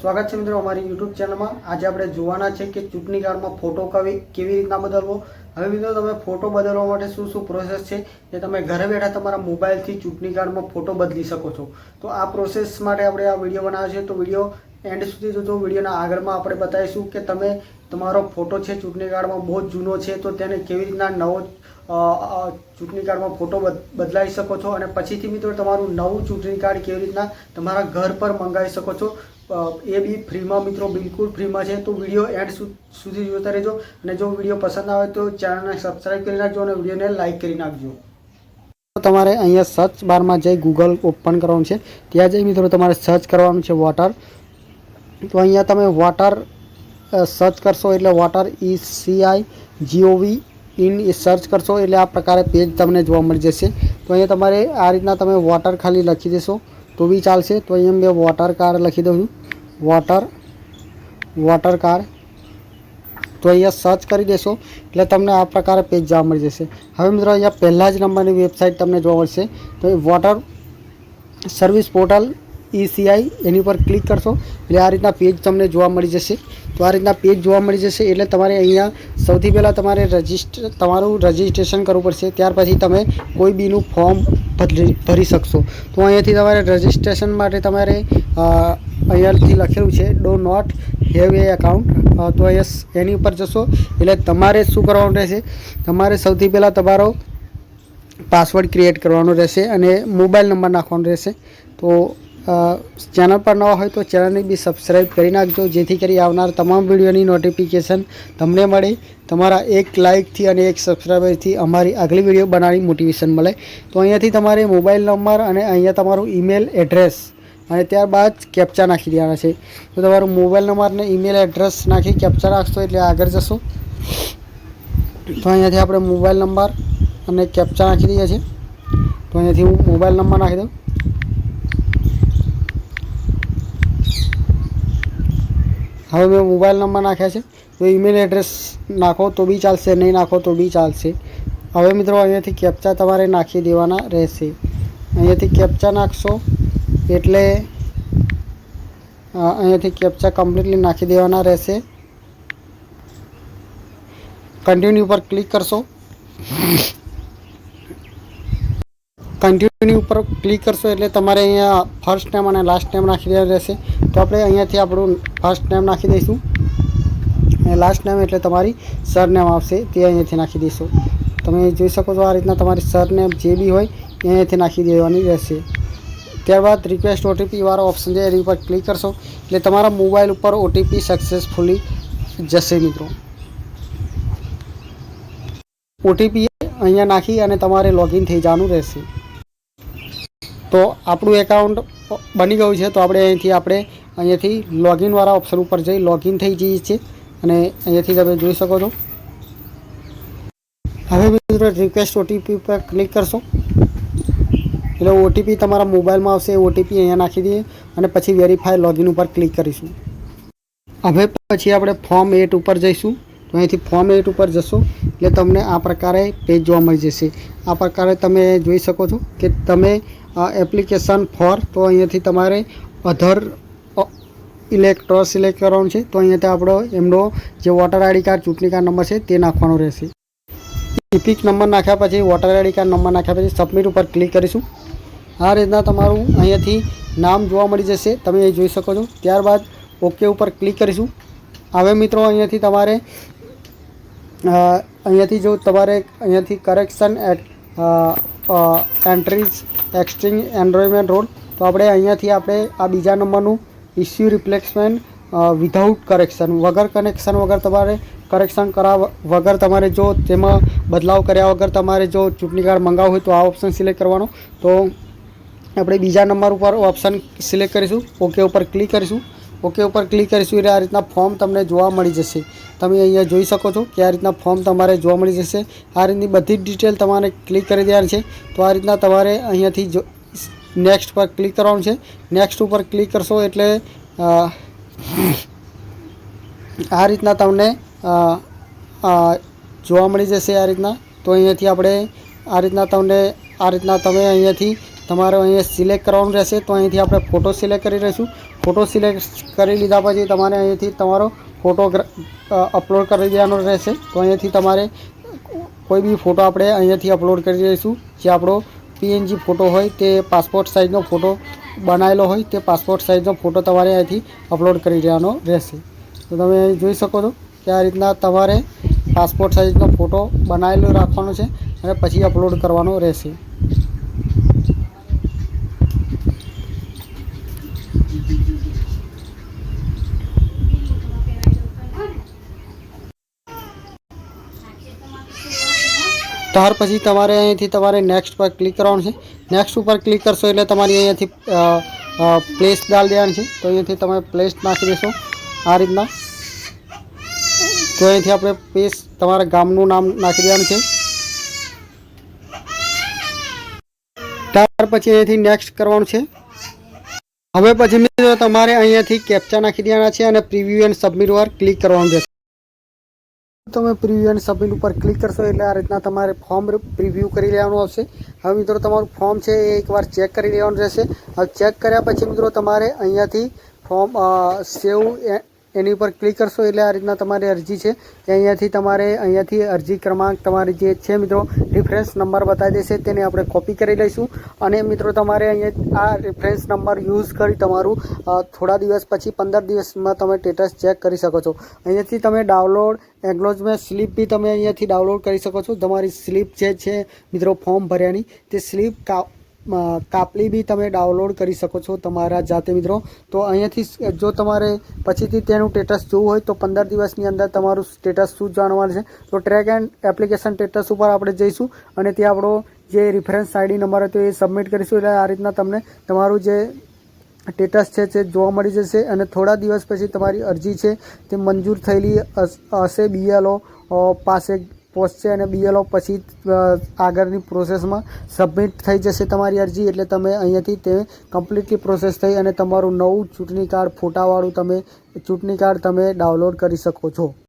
સ્વાગત છે મિત્રો અમારી યુટ્યુબ ચેનલમાં। આજે આપણે જોવાના છે કે ચૂંટણી કાર્ડમાં ફોટો કેવી રીતના બદલવો। હવે મિત્રો તમે ફોટો બદલવા માટે શું પ્રોસેસ છે એ તમે ઘરે બેઠા તમારા મોબાઈલથી ચૂંટણી કાર્ડમાં ફોટો બદલી શકો છો। તો આ પ્રોસેસ માટે આપણે આ વિડીયો બનાવ્યો છે, તો વિડીયો એન્ડ સુધી જોજો। વિડીયોના આગળમાં આપણે બતાવીશું કે તમે તમારો ફોટો છે ચૂંટણી કાર્ડમાં બહુ જૂનો છે તો તેને કેવી રીતના નવો ચૂંટણી કાર્ડમાં ફોટો બદલાવી શકો છો, અને પછીથી મિત્રો તમારું નવું ચૂંટણી કાર્ડ કેવી રીતના તમારા ઘર પર મંગાવી શકો છો, એ બી ફ્રીમાં મિત્રો, બિલકુલ ફ્રીમાં છે। તો વિડીયો એન્ડ સુધી જોતા રહેજો, અને જો વિડીયો પસંદ આવે તો ચેનલને સબસ્ક્રાઈબ કરી નાખજો અને વિડીયોને લાઇક કરી નાખજો। તમારે અહીંયા સર્ચ બારમાં જઈ ગૂગલ ઓપન કરવાનું છે, ત્યાં જઈ મિત્રો તમારે સર્ચ કરવાનું છે વોટર। તો અહીંયા તમે વોટર સર્ચ કરશો એટલે water ECIGOV in A search કરશો એટલે આ પ્રકારે પેજ તમને જોવા મળી જશે। તો અહીંયા તમારે આ રીતના તમે વોટર ખાલી લખી દેશો તો બી ચાલશે। તો અહીંયા મેં વોટર કાર્ડ લખી દઉં છું, વોટર કાર્ડ। તો અહીંયા સર્ચ કરી દેશો એટલે તમને આ પ્રકારે પેજ જોવા મળી જશે। હવે મિત્રો અહીંયા પહેલા જ નંબરની વેબસાઇટ તમને જોવા મળશે, તો એ વોટર સર્વિસ પોર્ટલ ECI એની પર ક્લિક કરશો એટલે આ રીતના પેજ તમને જોવા મળી જશે। તો આ રીતના પેજ જોવા મળી જશે એટલે તમારે અહીંયા સૌથી પહેલાં તમારે તમારું રજિસ્ટ્રેશન કરવું પડશે, ત્યાર પછી તમે કોઈ બીનું ફોર્મ ભરી શકશો। તો અહીંયાથી તમારે રજિસ્ટ્રેશન માટે તમારે અહીંયાથી લખેલું છે do not have a account. તો અહીંયા એની ઉપર જશો એટલે તમારે શું કરવાનું રહેશે, તમારે સૌથી પહેલાં તમારો પાસવર્ડ ક્રિએટ કરવાનો રહેશે અને મોબાઈલ નંબર નાખવાનો રહેશે। તો ચેનલ પર નવા હોય તો ચેનલને બી સબસ્ક્રાઈબ કરી નાખજો, જેથી કરી આવનાર તમામ વિડીયોની નોટિફિકેશન તમને મળે। તમારા એક લાઇકથી અને એક સબસ્ક્રાઈબરથી અમારી આગલી વિડીયો બનાવવાની મોટિવેશન મળે। તો અહીંયાથી તમારે મોબાઈલ નંબર અને અહીંયા તમારું ઈમેલ એડ્રેસ અને ત્યારબાદ કેપ્ચા નાખી દેવાના છે। તો તમારું મોબાઈલ નંબર અને ઈમેલ એડ્રેસ નાખી કેપ્ચા નાખશો એટલે આગળ જશો। તો અહીંયાથી આપણે મોબાઈલ નંબર અને કેપ્ચા નાખી દઈએ છીએ। તો અહીંયાથી હું મોબાઈલ નંબર નાખી દઉં। હવે મેં મોબાઈલ નંબર નાખ્યા છે, તો ઈમેલ એડ્રેસ નાખો તો બી ચાલશે, નહીં નાખો તો બી ચાલશે। હવે મિત્રો અહીંયાથી કેપ્ચા તમારે નાખી દેવાના રહેશે। અહીંયાથી કેપ્ચા નાખશો એટલે અહીંયાથી કેપ્ચા કમ્પ્લીટલી નાખી દેવાના રહેશે। કન્ટિન્યુ પર ક્લિક કરશો, કન્ટિન્યુ ઉપર ક્લિક કરશો એટલે તમારે અહીંયા ફર્સ્ટ નેમ અને લાસ્ટ નેમ નાખી દેવાનું રહેશે। તો આપણે અહીંયાથી આપણું ફર્સ્ટ નેમ નાખી દઈશું અને લાસ્ટ નેમ એટલે તમારી સરનેમ આવશે તે અહીંયાથી નાખી દઈશું। તમે જોઈ શકો છો આ રીતના તમારી સરનેમ જે બી હોય એ અહીંયાથી નાખી દેવાની રહેશે। ત્યારબાદ રિક્વેસ્ટ OTP વાળો ઓપ્શન છે એની ઉપર ક્લિક કરશો એટલે તમારા મોબાઈલ ઉપર OTP સક્સેસફુલી જશે। મિત્રો OTP અહીંયા નાખી અને તમારે લોગિન થઈ જવાનું રહેશે। તો આપણું એકાઉન્ટ બની ગયું છે, તો અહીંયાથી લોગિન વાળા ઓપ્શન ઉપર જઈ લોગિન થઈ જઈએ છીએ અને અહીંયાથી તમે જોઈ શકો છો। હવે મિત્રો રિક્વેસ્ટ OTP પર ક્લિક કરશો એટલે OTP તમારા મોબાઈલમાં આવશે। OTP અહીંયા નાખી દઈએ અને પછી વેરીફાઈ લોગિન ઉપર ક્લિક કરીશું। હવે પછી આપણે ફોર્મ 8 ઉપર જઈશું। તો અહીંથી ફોર્મ 8 ઉપર જશો એટલે તમને આ પ્રકારે પેજ જોવા મળી જશે। આ પ્રકારે તમે જોઈ શકો છો કે તમે એપ્લિકેશન ફોર, તો અહીંયાથી તમારે અધર ઇલેક્ટર સિલેક્ટ કરવાનું છે। તો અહીંયાથી આપણો એમનો જે વોટર આઈડી કાર્ડ ચૂંટણી કાર્ડ નંબર છે તે નાખવાનો રહેશે। ઇપિક નંબર નાખ્યા પછી વોટર આઈડી કાર્ડ નંબર નાખ્યા પછી સબમિટ ઉપર ક્લિક કરીશું। આ રીતના તમારું અહીંયાથી નામ જોવા મળી જશે, તમે એ જોઈ શકો છો। ત્યારબાદ ઓકે ઉપર ક્લિક કરીશું। હવે મિત્રો અહીંયાથી તમારે અહીંયાથી correction entries exchange enrolment roll, તો આપણે અહીંયાથી આ બીજા નંબરનું ઇસ્યુ રિપ્લેસમેન્ટ વિધાઉટ કરેક્શન, વગર કનેક્શન વગર તમારે કરેક્શન કરાવ વગર તમારે જો તેમાં બદલાવ કર્યા વગર તમારે જો ચૂંટણી કાર્ડ મંગાવવું હોય તો આ ઓપ્શન સિલેક્ટ કરવાનો। તો આપણે બીજા નંબર ઉપર ઓપ્શન સિલેક્ટ કરીશું, ઓકે ઉપર ક્લિક કરીશું। ઓકે ઉપર ક્લિક કરીશું એટલે આ રીતના ફોર્મ તમને જોવા મળી જશે। તમે અહીંયા જોઈ શકો છો કે આ રીતના ફોર્મ તમારે જોવા મળી જશે। આ રીતની બધી જ ડિટેલ તમારે ક્લિક કરી દેવાની છે। તો આ રીતના તમારે અહીંયાથી નેક્સ્ટ પર ક્લિક કરવાનું છે। નેક્સ્ટ ઉપર ક્લિક કરશો એટલે આ રીતના તમને જોવા મળી જશે આ રીતના। તો અહીંયાથી આપણે આ રીતના તમે અહીંયાથી તમારે અહીંયા સિલેક્ટ કરવાનું રહેશે। તો અહીંથી આપણે ફોટો સિલેક્ટ કરી લઈશું। ફોટો સિલેક્ટ કરી લીધા પછી તમારે અહીંયાથી તમારો ફોટો અપલોડ કરી દેવાનો રહેશે। તો અહીંયાથી તમારે કોઈ બી ફોટો આપણે અહીંયાથી અપલોડ કરી દઈશું। જે આપણો PNG ફોટો હોય તે પાસપોર્ટ સાઇઝનો ફોટો બનાવેલો હોય તે પાસપોર્ટ સાઇઝનો ફોટો તમારે અહીંયાથી અપલોડ કરી દેવાનો રહેશે। તો તમે અહીં જોઈ શકો છો કે આ રીતના તમારે પાસપોર્ટ સાઇઝનો ફોટો બનાવેલો રાખવાનો છે અને પછી અપલોડ કરવાનો રહેશે। ત્યાર પછી તમારે અહીંથી તમારે નેક્સ્ટ પર ક્લિક કરવાનું છે। નેક્સ્ટ ઉપર ક્લિક કરશો એટલે તમારી અહીંયાથી પ્લેસ ડાલ દેવાની છે। તો અહીંયાથી તમે પ્લેસ નાખી દેશો આ રીતના। તો અહીંથી આપણે પ્લેસ તમારા ગામનું નામ નાખી દેવાનું છે। ત્યાર પછી અહીંયાથી નેક્સ્ટ કરવાનું છે। હવે પછી મિત્રો તમારે અહીંયાથી કેપ્ચા નાખી દેવાના છે અને પ્રીવ્યુ એન્ડ સબમિટ પર ક્લિક કરવાનું રહેશે। તમે પ્રીવ્યુ એન્ડ સબમિટ ઉપર ક્લિક કરશો એટલે આ રીતના તમારે ફોર્મ પ્રીવ્યુ કરી લેવાનું આવશે। હવે મિત્રો તમારું ફોર્મ છે એ એકવાર ચેક કરી લેવાનું રહેશે। હવે ચેક કર્યા પછી મિત્રો તમારે અહીંયાથી ફોર્મ સેવ એની ઉપર ક્લિક કરશો એટલે આ રીતના તમારી અરજી છે એ અહીંયાથી અરજી ક્રમાંક તમારી જે છે મિત્રો રિફરન્સ નંબર બતાવી દેશે, તેને આપણે કોપી કરી લઈશું। અને મિત્રો તમારે અહીંયા આ રિફરન્સ નંબર યુઝ કરી તમારું થોડા દિવસ પછી 15 દિવસમાં તમે સ્ટેટસ ચેક કરી શકો છો। અહીંયાથી તમે ડાઉનલોડ એક્નોલેજમેન્ટ સ્લીપ બી તમે અહીંયાથી ડાઉનલોડ કરી શકો છો। તમારી સ્લીપ જે છે મિત્રો ફોર્મ ભર્યાની તે સ્લીપ કાપલી બી તમે ડાઉનલોડ કરી શકો છો તમારા જાતે મિત્રો। તો અહીંયાથી જો તમારે પછીથી તેનું સ્ટેટસ જોવું હોય તો 15 દિવસની અંદર તમારું સ્ટેટસ શું જાણવાનું છે તો ટ્રેક એન્ડ એપ્લિકેશન સ્ટેટસ ઉપર આપણે જઈશું અને ત્યાં આપણો જે રિફરન્સ ID નંબર હતો એ સબમિટ કરીશું। એટલે આ રીતના તમને તમારું જે સ્ટેટસ છે તે જોવા મળી જશે અને થોડા દિવસ પછી તમારી અરજી છે તે મંજૂર થયેલી હશે, BLO પાસે પહોંચશે અને BLO પછી આગળની પ્રોસેસમાં સબમિટ થઈ જશે તમારી અરજી। એટલે તમે અહીંયાથી તે કમ્પ્લીટલી પ્રોસેસ થઈ અને તમારું નવું ચૂંટણી કાર્ડ ફોટાવાળું ચૂંટણી કાર્ડ તમે ડાઉનલોડ કરી શકો છો।